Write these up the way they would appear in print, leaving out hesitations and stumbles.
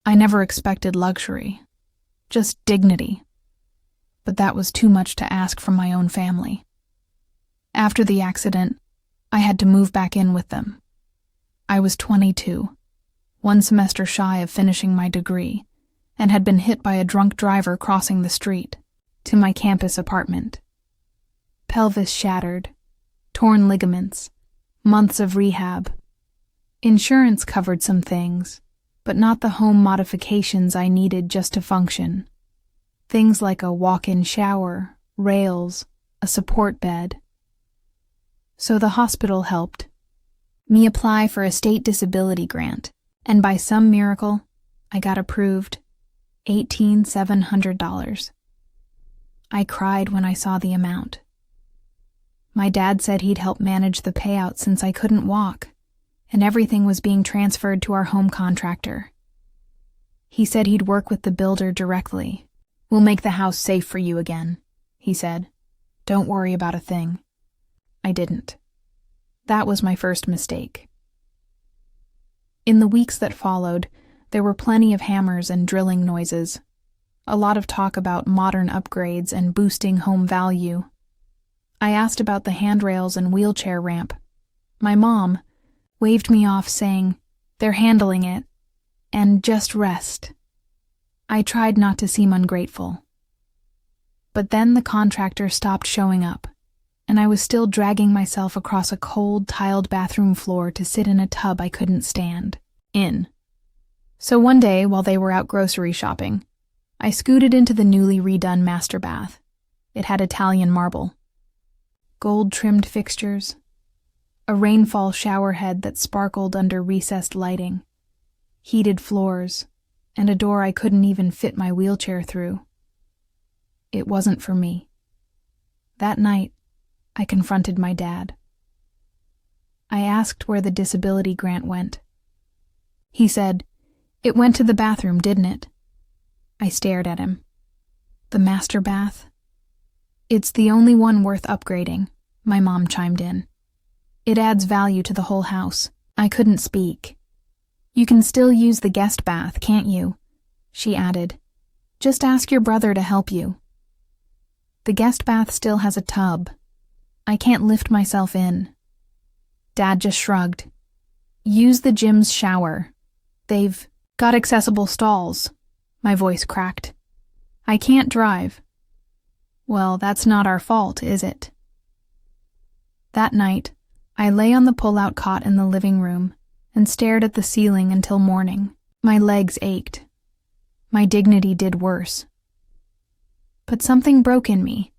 I never expected luxury, just dignity. But that was too much to ask from my own family. After the accident, I had to move back in with them. I was 22, one semester shy of finishing my degree, and had been hit by a drunk driver crossing the street to my campus apartment. Pelvis shattered, torn ligaments, months of rehab. Insurance covered some things, but not the home modifications I needed just to function. Things like a walk-in shower, rails, a support bed. So the hospital helped me apply for a state disability grant, and by some miracle, I got approved $18,700. I cried when I saw the amount. My dad said he'd help manage the payout since I couldn't walk, and everything was being transferred to our home contractor. He said he'd work with the builder directly. "We'll make the house safe for you again," he said. "Don't worry about a thing." I didn't. That was my first mistake. In the weeks that followed, there were plenty of hammers and drilling noises. A lot of talk about modern upgrades and boosting home value. I asked about the handrails and wheelchair ramp. My mom waved me off saying, "They're handling it, and just rest." I tried not to seem ungrateful. But then the contractor stopped showing up, and I was still dragging myself across a cold, tiled bathroom floor to sit in a tub I couldn't stand in. So one day, while they were out grocery shopping, I scooted into the newly redone master bath. It had Italian marble, gold-trimmed fixtures, a rainfall shower head that sparkled under recessed lighting, heated floors, and a door I couldn't even fit my wheelchair through. It wasn't for me. That night, I confronted my dad. I asked where the disability grant went. He said, "It went to the bathroom, didn't it?" I stared at him. "The master bath?" "It's the only one worth upgrading," my mom chimed in. "It adds value to the whole house." I couldn't speak. "You can still use the guest bath, can't you?" she added. "Just ask your brother to help you." "The guest bath still has a tub. I can't lift myself in." Dad just shrugged. "Use the gym's shower. They've got accessible stalls." My voice cracked. "I can't drive." "Well, that's not our fault, is it?" That night, I lay on the pull-out cot in the living room and stared at the ceiling until morning. My legs ached. My dignity did worse. But something broke in me.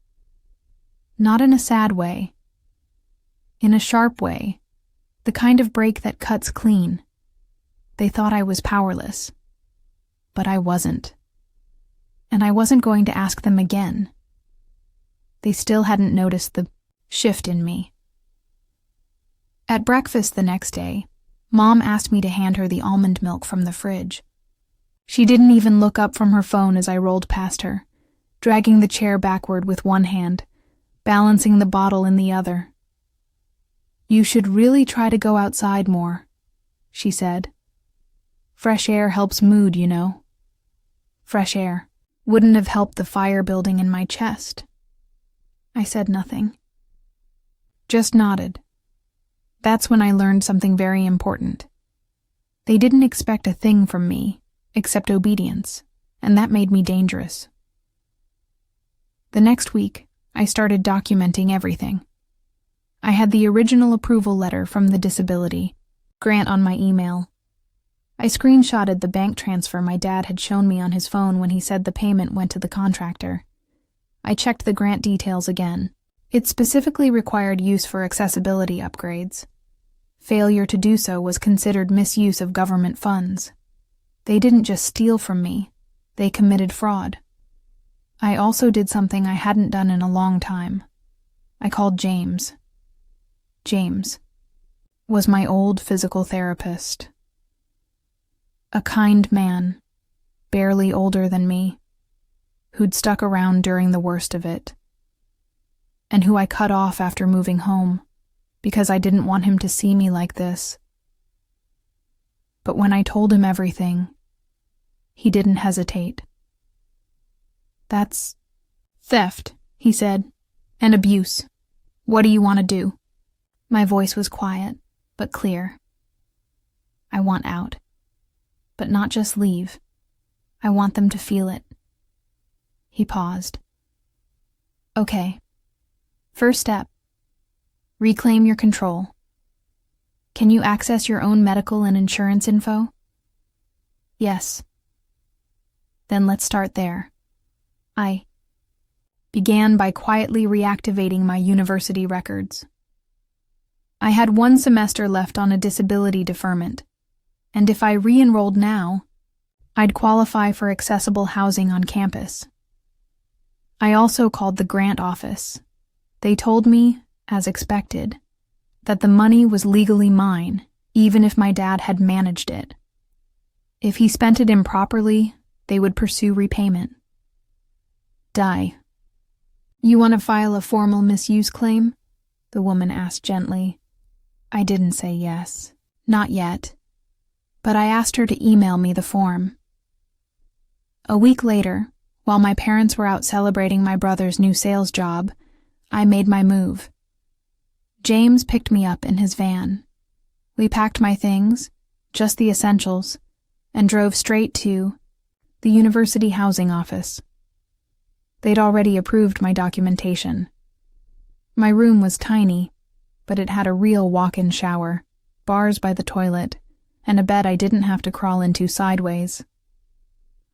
Not in a sad way. In a sharp way. The kind of break that cuts clean. They thought I was powerless. But I wasn't. And I wasn't going to ask them again. They still hadn't noticed the shift in me. At breakfast the next day, Mom asked me to hand her the almond milk from the fridge. She didn't even look up from her phone as I rolled past her, dragging the chair backward with one hand, balancing the bottle in the other. "You should really try to go outside more," she said. "Fresh air helps mood, you know." Fresh air wouldn't have helped the fire building in my chest. I said nothing. Just nodded. That's when I learned something very important. They didn't expect a thing from me, except obedience, and that made me dangerous. The next week, I started documenting everything. I had the original approval letter from the disability grant on my email. I screenshotted the bank transfer my dad had shown me on his phone when he said the payment went to the contractor. I checked the grant details again. It specifically required use for accessibility upgrades. Failure to do so was considered misuse of government funds. They didn't just steal from me, they committed fraud. I also did something I hadn't done in a long time. I called James. James was my old physical therapist. A kind man, barely older than me, who'd stuck around during the worst of it, and who I cut off after moving home because I didn't want him to see me like this. But when I told him everything, He didn't hesitate. "That's theft," he said, "and abuse. What do you want to do?" My voice was quiet, but clear. "I want out. But not just leave. I want them to feel it." He paused. "Okay. First step. Reclaim your control. Can you access your own medical and insurance info?" "Yes." "Then let's start there." I began by quietly reactivating my university records. I had 1 semester left on a disability deferment, and if I re-enrolled now, I'd qualify for accessible housing on campus. I also called the grant office. They told me, as expected, that the money was legally mine, even if my dad had managed it. If he spent it improperly, they would pursue repayment. "Di, you want to file a formal misuse claim?" the woman asked gently. I didn't say yes. Not yet. But I asked her to email me the form. A week later, while my parents were out celebrating my brother's new sales job, I made my move. James picked me up in his van. We packed my things, just the essentials, and drove straight to the university housing office. They'd already approved my documentation. My room was tiny, but it had a real walk-in shower, bars by the toilet, and a bed I didn't have to crawl into sideways.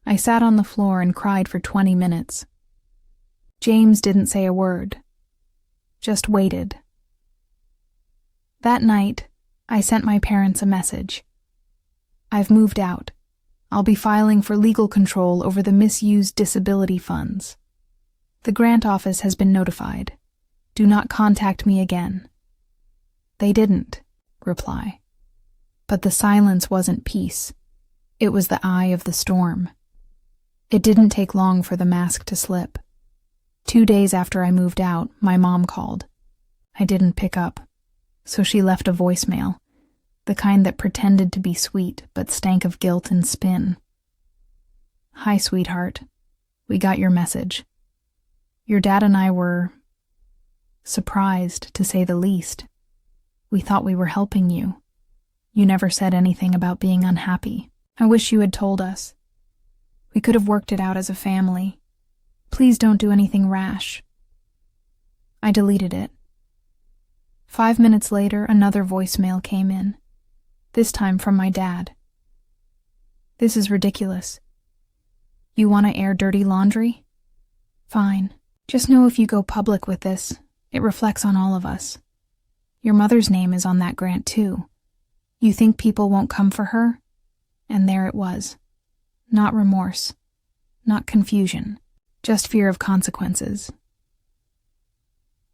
I sat on the floor and cried for 20 minutes. James didn't say a word, just waited. That night, I sent my parents a message. "I've moved out. I'll be filing for legal control over the misused disability funds. The grant office has been notified. Do not contact me again." They didn't reply. But the silence wasn't peace. It was the eye of the storm. It didn't take long for the mask to slip. 2 days after I moved out, my mom called. I didn't pick up, so she left a voicemail, the kind that pretended to be sweet but stank of guilt and spin. "Hi, sweetheart. We got your message. Your dad and I were surprised, to say the least. We thought we were helping you. You never said anything about being unhappy. I wish you had told us. We could have worked it out as a family. Please don't do anything rash." I deleted it. 5 minutes later, another voicemail came in, this time from my dad. "This is ridiculous. You want to air dirty laundry? Fine. Just know if you go public with this, it reflects on all of us. Your mother's name is on that grant too. You think people won't come for her? And there it was. Not remorse. Not confusion. Just fear of consequences."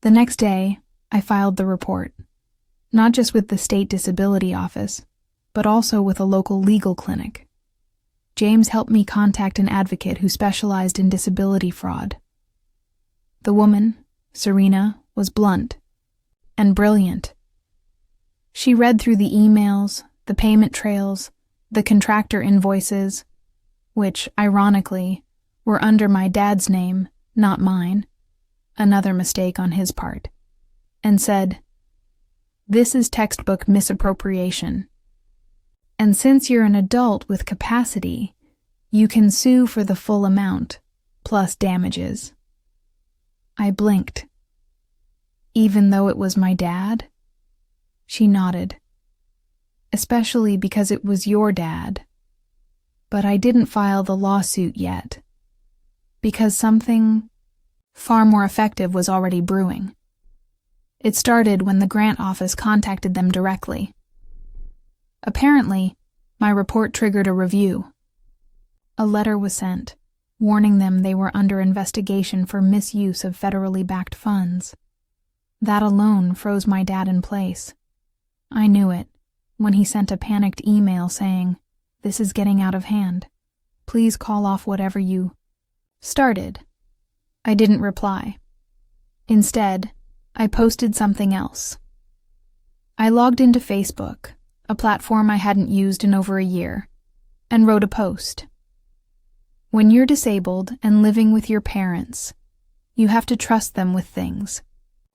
The next day, I filed the report. Not just with the state disability office, but also with a local legal clinic. James helped me contact an advocate who specialized in disability fraud. The woman, Serena, was blunt and brilliant. She read through the emails, the payment trails, the contractor invoices, which, ironically, were under my dad's name, not mine, another mistake on his part, and said, "This is textbook misappropriation. And since you're an adult with capacity, you can sue for the full amount, plus damages." I blinked. "Even though it was my dad?" She nodded. "Especially because it was your dad. But I didn't file the lawsuit yet, because something far more effective was already brewing. It started when the grant office contacted them directly. Apparently, my report triggered a review. A letter was sent, warning them they were under investigation for misuse of federally backed funds. That alone froze my dad in place. I knew it when he sent a panicked email saying, "This is getting out of hand. Please call off whatever you started." I didn't reply. Instead, I posted something else. I logged into Facebook, a platform I hadn't used in over a year, and wrote a post. When you're disabled and living with your parents, you have to trust them with things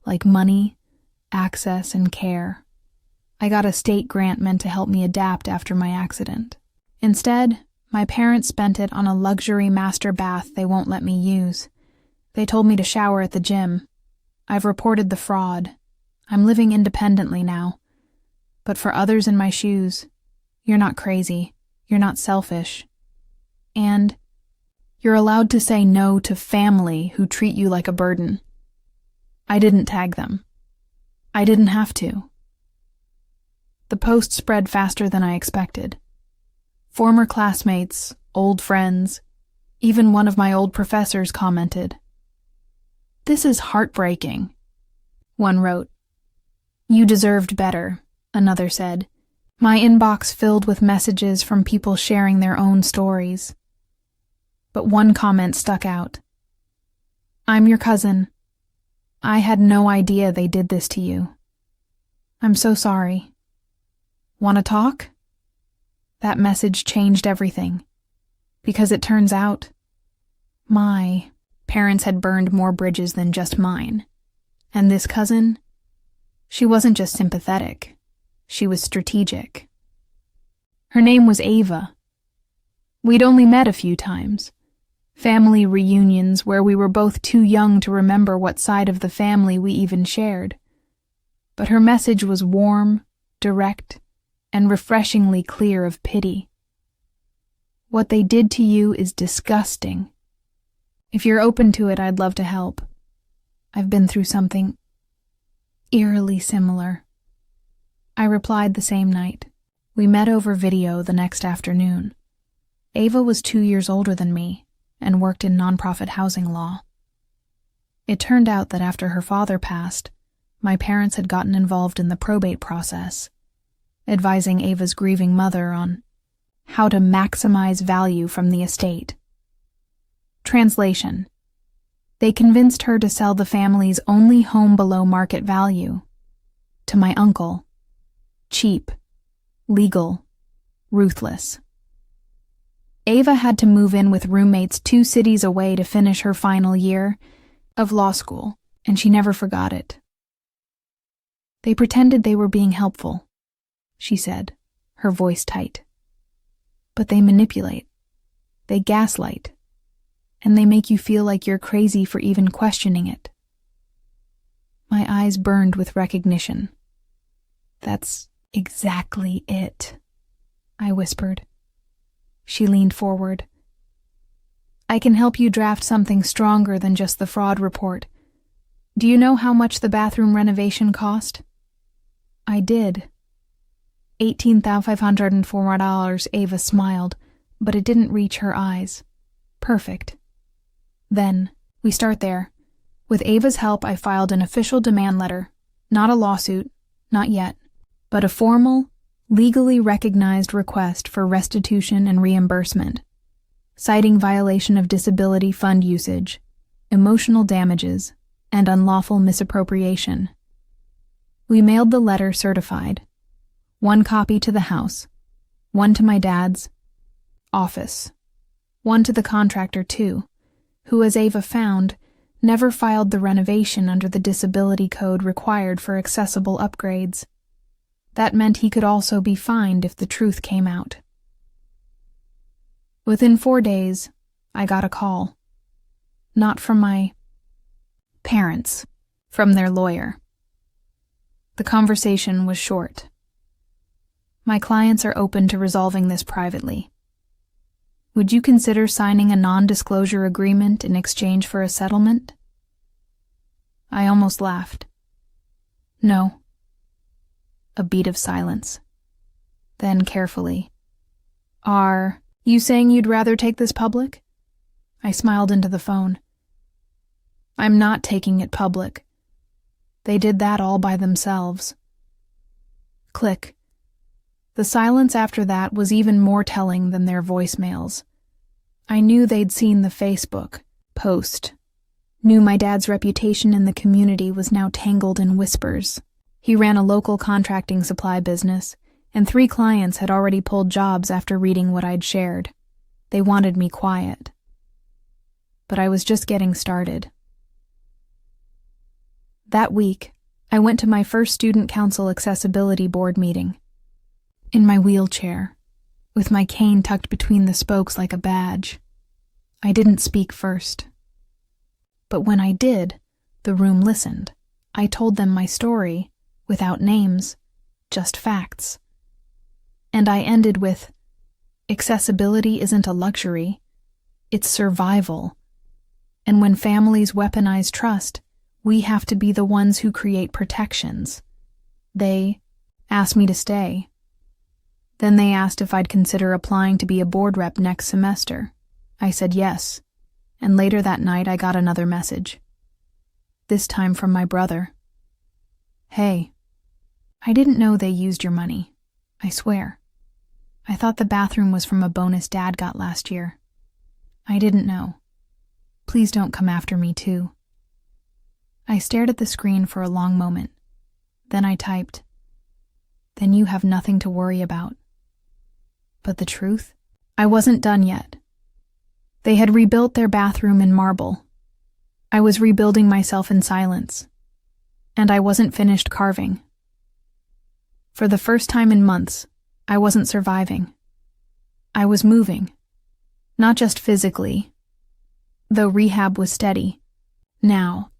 like money, access, and care. I got a state grant meant to help me adapt after my accident. Instead, my parents spent it on a luxury master bath they won't let me use. They told me to shower at the gym. I've reported the fraud. I'm living independently now. But for others in my shoes, you're not crazy. You're not selfish. And you're allowed to say no to family who treat you like a burden. I didn't tag them. I didn't have to. The post spread faster than I expected. Former classmates, old friends, even one of my old professors commented. "This is heartbreaking," one wrote. "You deserved better," another said. My inbox filled with messages from people sharing their own stories. But one comment stuck out. "I'm your cousin. I had no idea they did this to you. I'm so sorry. Want to talk?" That message changed everything, because it turns out my parents had burned more bridges than just mine. And this cousin, she wasn't just sympathetic, she was strategic. Her name was Ava. We'd only met a few times. Family reunions where we were both too young to remember what side of the family we even shared. But her message was warm, direct, and refreshingly clear of pity. "What they did to you is disgusting. If you're open to it, I'd love to help. I've been through something eerily similar." I replied the same night. We met over video the next afternoon. Ava was 2 years older than me and worked in nonprofit housing law. It turned out that after her father passed, my parents had gotten involved in the probate process, advising Ava's grieving mother on how to maximize value from the estate. Translation: they convinced her to sell the family's only home below market value to my uncle. Cheap, legal, ruthless. Ava had to move in with roommates 2 cities away to finish her final year of law school, and she never forgot it. "They pretended they were being helpful," she said, her voice tight. "But they manipulate, they gaslight, and they make you feel like you're crazy for even questioning it." My eyes burned with recognition. "That's exactly it," I whispered. She leaned forward. "I can help you draft something stronger than just the fraud report. Do you know how much the bathroom renovation cost?" I did. $18,504, Ava smiled, but it didn't reach her eyes. "Perfect. Then, we start there. With Ava's help, I filed an official demand letter. Not a lawsuit, not yet, but a formal, legally recognized request for restitution and reimbursement, citing violation of disability fund usage, emotional damages, and unlawful misappropriation. We mailed the letter certified, 1 copy to the house, 1 to my dad's office, 1 to the contractor too, who, as Ava found, never filed the renovation under the disability code required for accessible upgrades. That meant he could also be fined if the truth came out. Within 4 days, I got a call. Not from my parents, from their lawyer. The conversation was short. "My clients are open to resolving this privately. Would you consider signing a non-disclosure agreement in exchange for a settlement?" I almost laughed. "No." A beat of silence. Then carefully, "Are you saying you'd rather take this public?" I smiled into the phone. "I'm not taking it public. They did that all by themselves." Click. The silence after that was even more telling than their voicemails. I knew they'd seen the Facebook post, knew my dad's reputation in the community was now tangled in whispers. He ran a local contracting supply business, and 3 clients had already pulled jobs after reading what I'd shared. They wanted me quiet. but I was just getting started. That week, I went to my first Student Council Accessibility Board meeting. In my wheelchair, with my cane tucked between the spokes like a badge. I didn't speak first. But when I did, the room listened. I told them my story, without names, just facts. And I ended with, accessibility isn't a luxury, it's survival. And when families weaponize trust, we have to be the ones who create protections. They asked me to stay. Then they asked if I'd consider applying to be a board rep next semester. I said yes, and later that night I got another message. This time from my brother. Hey, I didn't know they used your money. I swear. I thought the bathroom was from a bonus Dad got last year. I didn't know. Please don't come after me too. I stared at the screen for a long moment. Then I typed, then you have nothing to worry about. But the truth? I wasn't done yet. They had rebuilt their bathroom in marble. I was rebuilding myself in silence. And I wasn't finished carving. For the first time in months, I wasn't surviving. I was moving. Not just physically, though rehab was steady, now,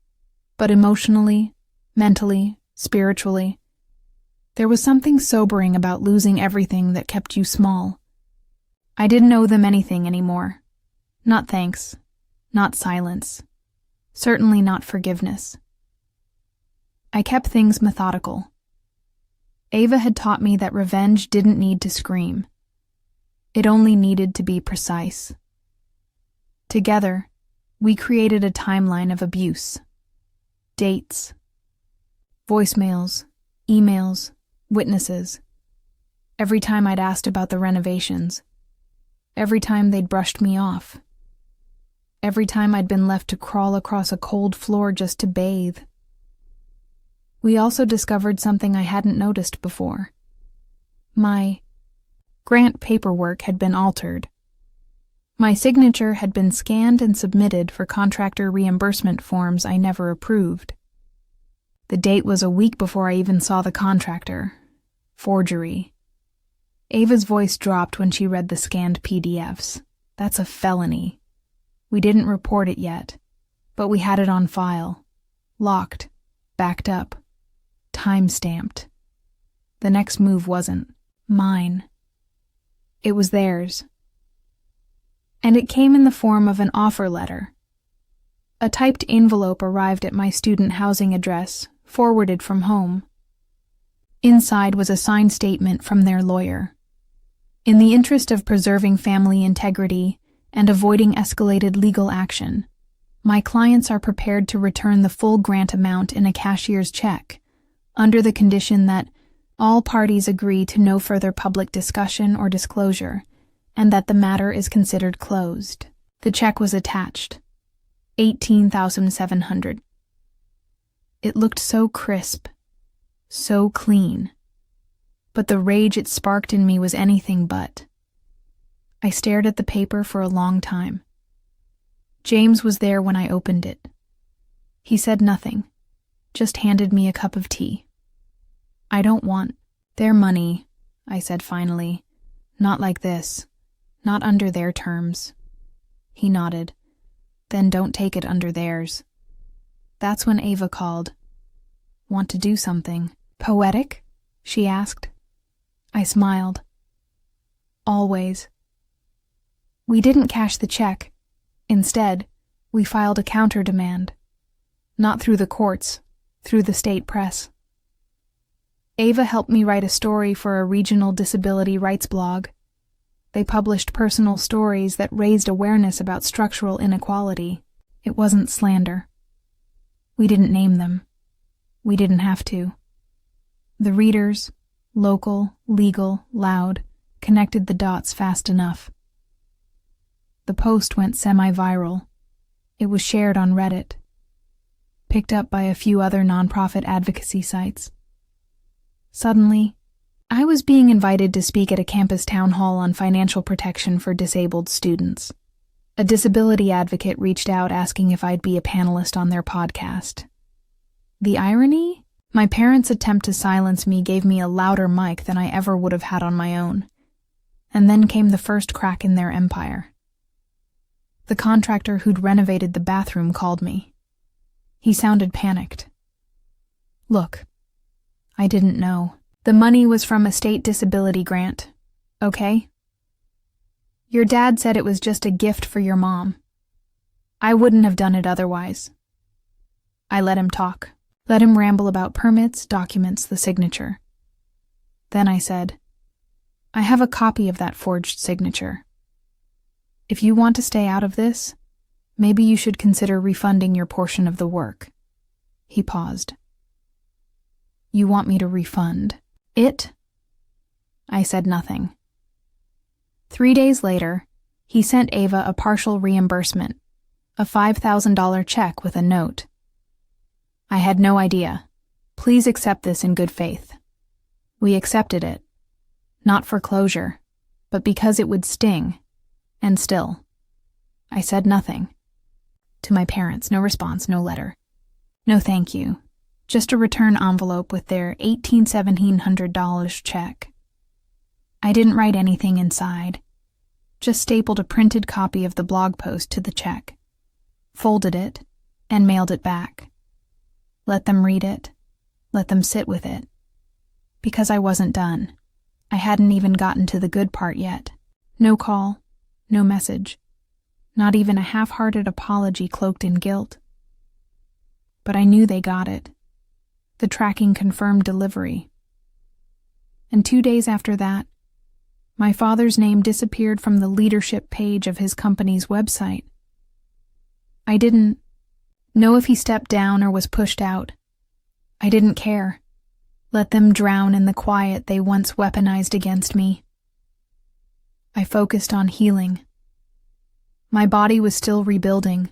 but emotionally, mentally, spiritually. There was something sobering about losing everything that kept you small. I didn't owe them anything anymore. Not thanks, not silence, certainly not forgiveness. I kept things methodical. Ava had taught me that revenge didn't need to scream. It only needed to be precise. Together, we created a timeline of abuse. Dates, voicemails, emails, witnesses. Every time I'd asked about the renovations. Every time they'd brushed me off. Every time I'd been left to crawl across a cold floor just to bathe. We also discovered something I hadn't noticed before. My grant paperwork had been altered. My signature had been scanned and submitted for contractor reimbursement forms I never approved. The date was a week before I even saw the contractor. Forgery. Ava's voice dropped when she read the scanned PDFs. That's a felony. We didn't report it yet, but we had it on file. Locked. Backed up. Time-stamped. The next move wasn't mine. It was theirs. And it came in the form of an offer letter. A typed envelope arrived at my student housing address, forwarded from home. Inside was a signed statement from their lawyer. In the interest of preserving family integrity and avoiding escalated legal action, my clients are prepared to return the full grant amount in a cashier's check, under the condition that all parties agree to no further public discussion or disclosure, and that the matter is considered closed. The check was attached. $18,700. It looked so crisp, so clean. But the rage it sparked in me was anything but. I stared at the paper for a long time. James was there when I opened it. He said nothing, just handed me a cup of tea. I don't want their money, I said finally. Not like this. Not under their terms. He nodded. Then don't take it under theirs. That's when Ava called. Want to do something poetic? She asked. I smiled. Always. We didn't cash the check. Instead, we filed a counter-demand. Not through the courts, through the state press. Ava helped me write a story for a regional disability rights blog. They published personal stories that raised awareness about structural inequality. It wasn't slander. We didn't name them. We didn't have to. The readers, local, legal, loud, connected the dots fast enough. The post went semi-viral. It was shared on Reddit, picked up by a few other nonprofit advocacy sites. Suddenly, I was being invited to speak at a campus town hall on financial protection for disabled students. A disability advocate reached out asking if I'd be a panelist on their podcast. The irony? My parents' attempt to silence me gave me a louder mic than I ever would have had on my own. And then came the first crack in their empire. The contractor who'd renovated the bathroom called me. He sounded panicked. Look, I didn't know. The money was from a state disability grant, okay? Your dad said it was just a gift for your mom. I wouldn't have done it otherwise. I let him talk, let him ramble about permits, documents, the signature. Then I said, I have a copy of that forged signature. If you want to stay out of this, maybe you should consider refunding your portion of the work. He paused. You want me to refund it? I said nothing. 3 days later, he sent Ava a partial reimbursement, a $5,000 check with a note. I had no idea. Please accept this in good faith. We accepted it, not for closure, but because it would sting, and still. I said nothing. To my parents, no response, no letter. No thank you. Just a return envelope with their $1,700 check. I didn't write anything inside, just stapled a printed copy of the blog post to the check, folded it, and mailed it back. Let them read it, let them sit with it. Because I wasn't done. I hadn't even gotten to the good part yet. No call, no message, not even a half-hearted apology cloaked in guilt. But I knew they got it. The tracking confirmed delivery. And 2 days after that, my father's name disappeared from the leadership page of his company's website. I didn't know if he stepped down or was pushed out. I didn't care. Let them drown in the quiet they once weaponized against me. I focused on healing. My body was still rebuilding.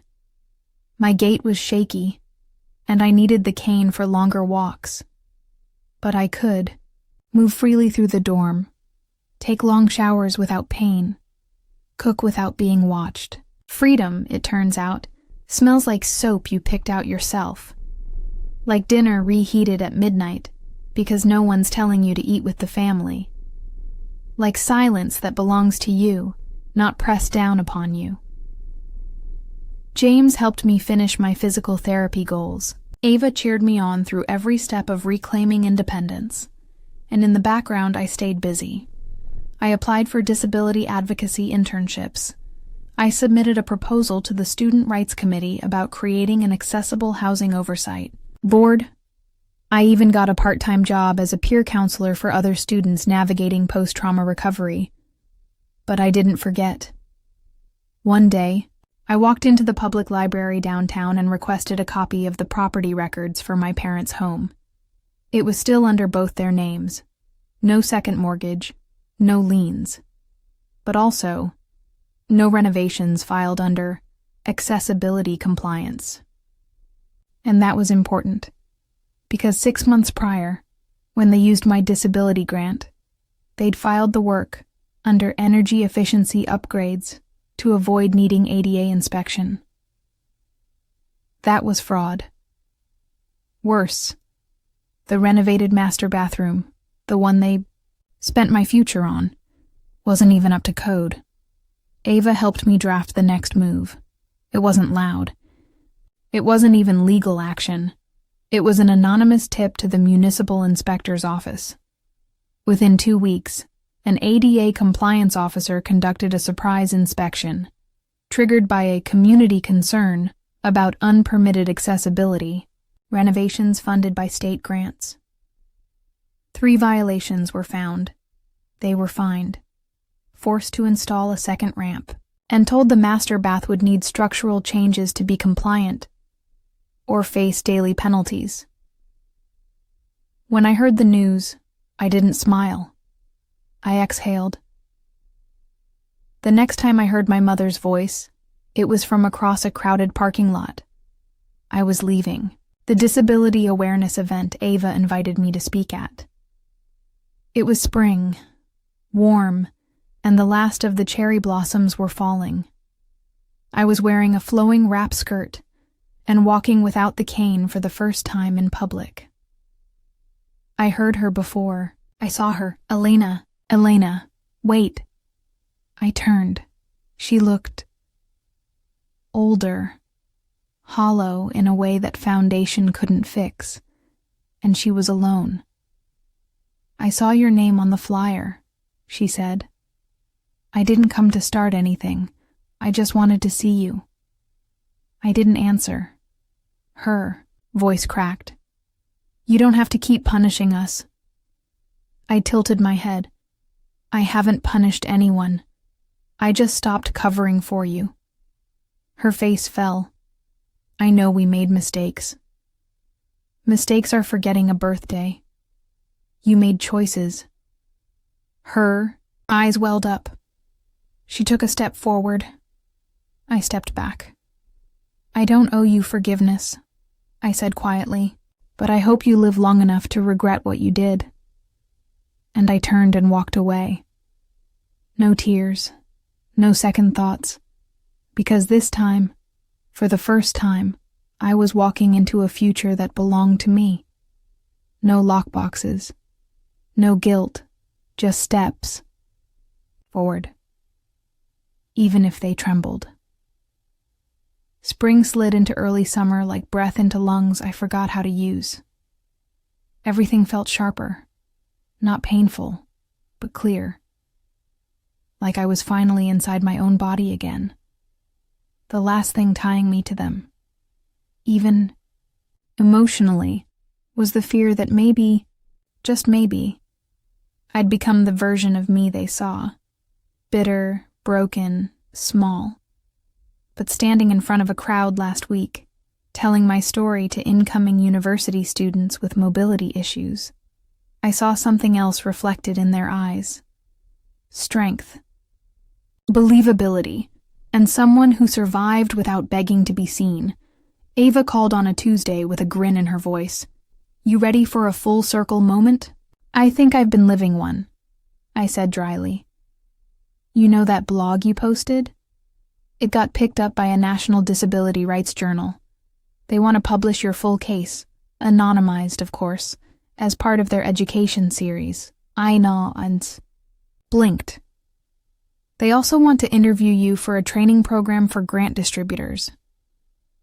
My gait was shaky, and I needed the cane for longer walks. But I could move freely through the dorm, take long showers without pain, cook without being watched. Freedom, it turns out, smells like soap you picked out yourself. Like dinner reheated at midnight, because no one's telling you to eat with the family. Like silence that belongs to you, not pressed down upon you. James helped me finish my physical therapy goals. Ava cheered me on through every step of reclaiming independence. And in the background, I stayed busy. I applied for disability advocacy internships. I submitted a proposal to the Student Rights Committee about creating an accessible housing oversight board. I even got a part-time job as a peer counselor for other students navigating post-trauma recovery. But I didn't forget. One day, I walked into the public library downtown and requested a copy of the property records for my parents' home. It was still under both their names. No second mortgage, no liens. But also, no renovations filed under accessibility compliance. And that was important, because 6 months prior, when they used my disability grant, they'd filed the work under energy efficiency upgrades to avoid needing ADA inspection. That was fraud. Worse, the renovated master bathroom, the one they spent my future on, wasn't even up to code. Ava helped me draft the next move. It wasn't loud. It wasn't even legal action. It was an anonymous tip to the municipal inspector's office. Within 2 weeks, an ADA compliance officer conducted a surprise inspection, triggered by a community concern about unpermitted accessibility, renovations funded by state grants. 3 violations were found. They were fined, forced to install a second ramp, and told the master bath would need structural changes to be compliant, or face daily penalties. When I heard the news, I didn't smile. I exhaled. The next time I heard my mother's voice, it was from across a crowded parking lot. I was leaving, the disability awareness event Ava invited me to speak at. It was spring, warm, and the last of the cherry blossoms were falling. I was wearing a flowing wrap skirt and walking without the cane for the first time in public. I heard her before. I saw her. Elena. Elena. Wait. I turned. She looked older, hollow in a way that foundation couldn't fix, and she was alone. I saw your name on the flyer, she said. I didn't come to start anything. I just wanted to see you. I didn't answer. Her voice cracked. You don't have to keep punishing us. I tilted my head. I haven't punished anyone. I just stopped covering for you. Her face fell. I know we made mistakes. Mistakes are forgetting a birthday. You made choices. Her eyes welled up. She took a step forward. I stepped back. I don't owe you forgiveness, I said quietly, but I hope you live long enough to regret what you did. And I turned and walked away. No tears, no second thoughts, because this time, for the first time, I was walking into a future that belonged to me. No lockboxes, no guilt, just steps forward, even if they trembled. Spring slid into early summer like breath into lungs I forgot how to use. Everything felt sharper, not painful, but clear. Like I was finally inside my own body again. The last thing tying me to them, even emotionally, was the fear that maybe, just maybe, I'd become the version of me they saw. Bitter, broken, small. But standing in front of a crowd last week, telling my story to incoming university students with mobility issues, I saw something else reflected in their eyes. Strength. Believability. And someone who survived without begging to be seen. Ava called on a Tuesday with a grin in her voice. You ready for a full circle moment? I think I've been living one, I said dryly. You know that blog you posted? It got picked up by a national disability rights journal. They want to publish your full case, anonymized, of course, as part of their education series. I know, and blinked. They also want to interview you for a training program for grant distributors,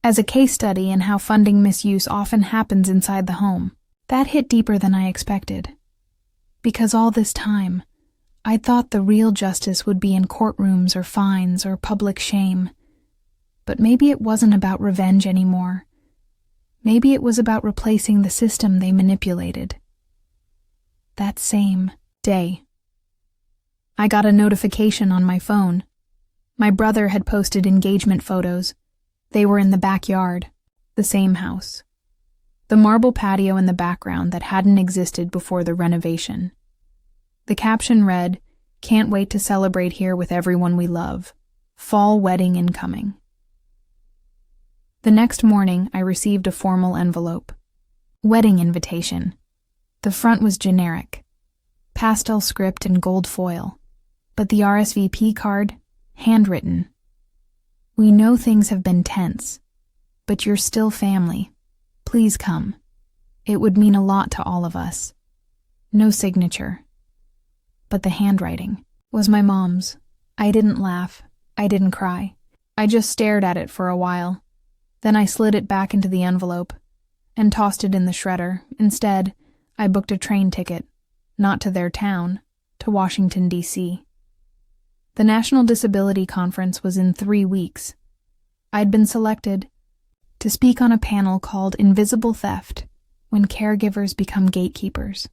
as a case study in how funding misuse often happens inside the home. That hit deeper than I expected. Because all this time, I thought the real justice would be in courtrooms or fines or public shame. But maybe it wasn't about revenge anymore. Maybe it was about replacing the system they manipulated. That same day, I got a notification on my phone. My brother had posted engagement photos. They were in the backyard, the same house. The marble patio in the background that hadn't existed before the renovation. The caption read, "Can't wait to celebrate here with everyone we love. Fall wedding incoming." The next morning, I received a formal envelope. Wedding invitation. The front was generic. Pastel script and gold foil. But the RSVP card, handwritten. We know things have been tense, but you're still family. Please come. It would mean a lot to all of us. No signature. But the handwriting was my mom's. I didn't laugh. I didn't cry. I just stared at it for a while. Then I slid it back into the envelope and tossed it in the shredder. Instead, I booked a train ticket, not to their town, to Washington, D.C. The National Disability Conference was in 3 weeks. I'd been selected to speak on a panel called Invisible Theft, When Caregivers Become Gatekeepers.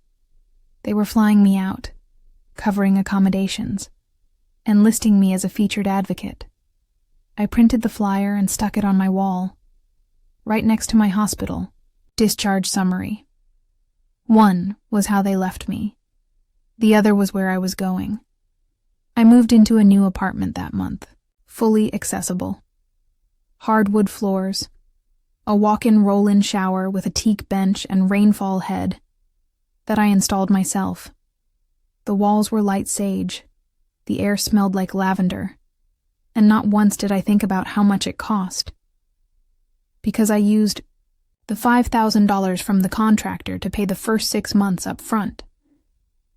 They were flying me out, covering accommodations, and listing me as a featured advocate. I printed the flyer and stuck it on my wall, right next to my hospital. Discharge summary. One was how they left me. The other was where I was going. I moved into a new apartment that month, fully accessible. Hardwood floors, a walk-in roll-in shower with a teak bench and rainfall head that I installed myself. The walls were light sage. The air smelled like lavender. and not once did I think about how much it cost. Because I used the $5,000 from the contractor to pay the first 6 months up front.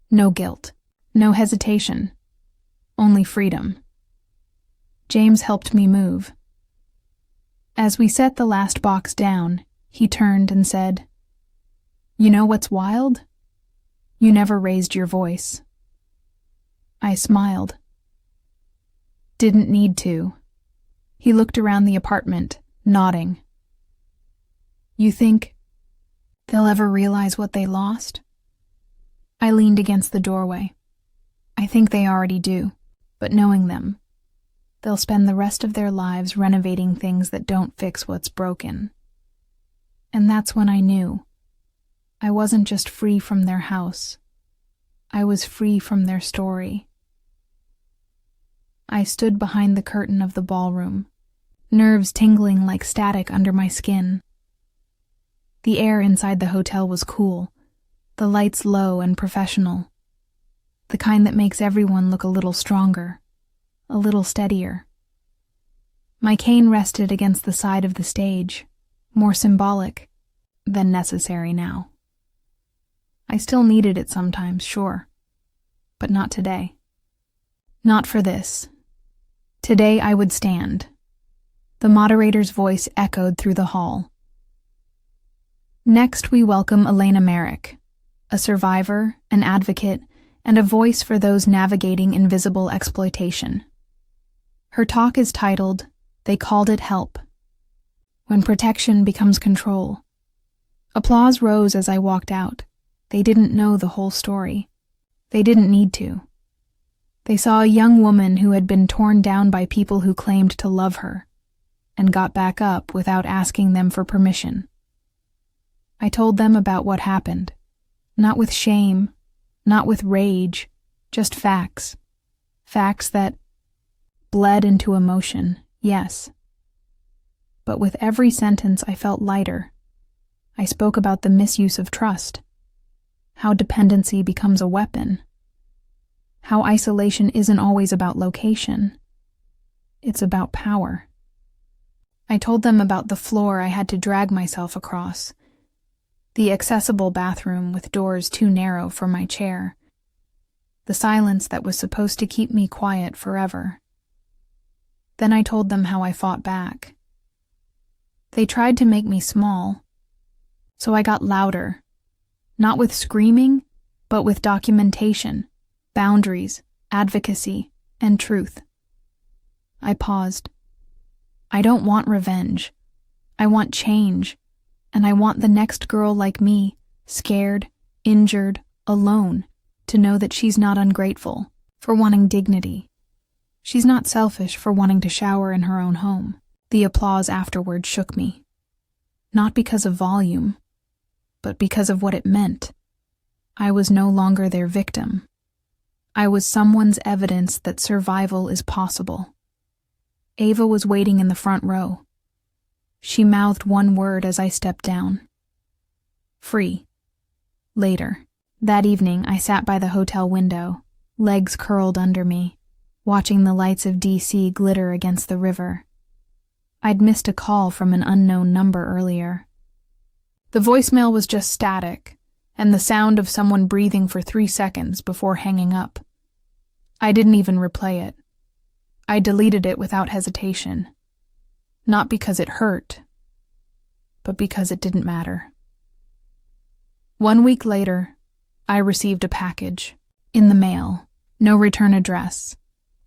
No guilt, no hesitation, only freedom. James helped me move. As we set the last box down, he turned and said, "You know what's wild? You never raised your voice." I smiled. Didn't need to. He looked around the apartment, nodding. "You think they'll ever realize what they lost?" I leaned against the doorway. "I think they already do, but knowing them, they'll spend the rest of their lives renovating things that don't fix what's broken." And that's when I knew. I wasn't just free from their house. I was free from their story. I stood behind the curtain of the ballroom, nerves tingling like static under my skin. The air inside the hotel was cool, the lights low and professional, the kind that makes everyone look a little stronger, a little steadier. My cane rested against the side of the stage, more symbolic than necessary now. I still needed it sometimes, sure, but not today. Not for this. Today I would stand. The moderator's voice echoed through the hall. Next we welcome Elena Merrick, a survivor, an advocate, and a voice for those navigating invisible exploitation. Her talk is titled, "They Called It Help: When Protection Becomes Control." Applause rose as I walked out. They didn't know the whole story. They didn't need to. They saw a young woman who had been torn down by people who claimed to love her, and got back up without asking them for permission. I told them about what happened, not with shame, not with rage, just facts. Facts that bled into emotion, yes. But with every sentence I felt lighter. I spoke about the misuse of trust, how dependency becomes a weapon, how isolation isn't always about location. It's about power. I told them about the floor I had to drag myself across, the accessible bathroom with doors too narrow for my chair, the silence that was supposed to keep me quiet forever. Then I told them how I fought back. They tried to make me small, so I got louder, not with screaming, but with documentation, boundaries, advocacy, and truth. I paused. I don't want revenge. I want change, and I want the next girl like me, scared, injured, alone, to know that she's not ungrateful for wanting dignity. She's not selfish for wanting to shower in her own home. The applause afterward shook me. Not because of volume, but because of what it meant. I was no longer their victim. I was someone's evidence that survival is possible. Ava was waiting in the front row. She mouthed one word as I stepped down. Free. Later. That evening, I sat by the hotel window, legs curled under me, watching the lights of DC glitter against the river. I'd missed a call from an unknown number earlier. The voicemail was just static, and the sound of someone breathing for 3 seconds before hanging up. I didn't even replay it. I deleted it without hesitation. Not because it hurt, but because it didn't matter. 1 week later, I received a package. In the mail, no return address.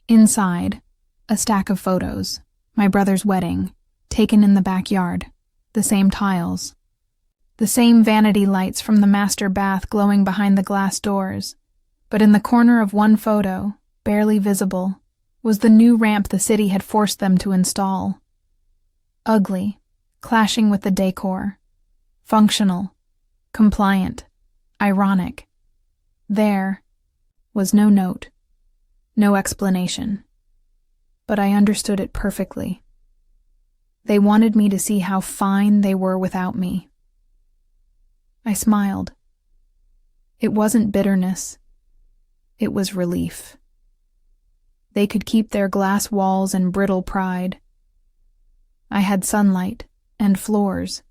Inside, a stack of photos. My brother's wedding, taken in the backyard. The same tiles. The same vanity lights from the master bath glowing behind the glass doors. But in the corner of one photo, barely visible, was the new ramp the city had forced them to install. Ugly, clashing with the decor. Functional, compliant, ironic. There was no note, no explanation. But I understood it perfectly. They wanted me to see how fine they were without me. I smiled. It wasn't bitterness. It was relief. They could keep their glass walls and brittle pride. I had sunlight and floors.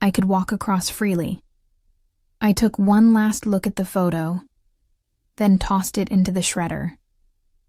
I could walk across freely. I took one last look at the photo, then tossed it into the shredder.